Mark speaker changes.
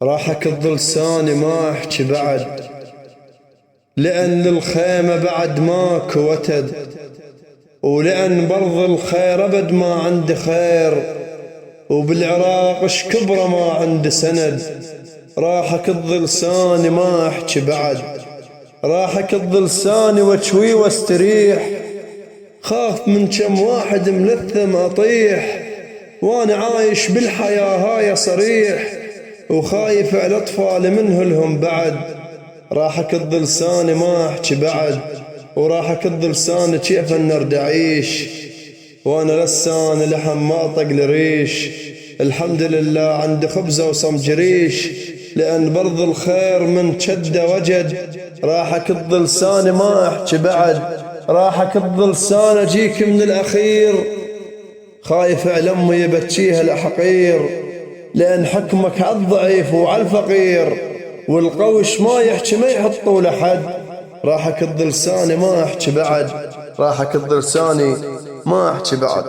Speaker 1: راح اكض لساني ما احكي بعد، لأن للخيمة بعد ماكو وتد، ولأن برض الخير أبد ما عندي خير، وبالعراق اش كبره ما عندي سند. راح اكض لساني ما احكي بعد، راح اكض لساني واشوي واستريح، خاف من كم واحد ملثم اطيح، وانا عايش بالحياة هاي صريح، وخايف على اطفالي منه لهم بعد. راح اكض لساني ما احكي بعد، وراح اكض لساني كيف نرد اعيش، وانا لساني لحم ما طق لريش. الحمد لله عندي خبزة وصمج ريش، لأن برض الخير من شدة وجد. راح اكض لساني ما احكي بعد، راح اكض لساني اجيك من الأخير، خايف على أمي يبكيها الحقير، لأن حكمك على الضعيف وعلى الفقير، والقوش ما يحكي ما يحطوا لحد. راح اكض لساني ما احكي بعد، راح اكض لساني ما احكي بعد.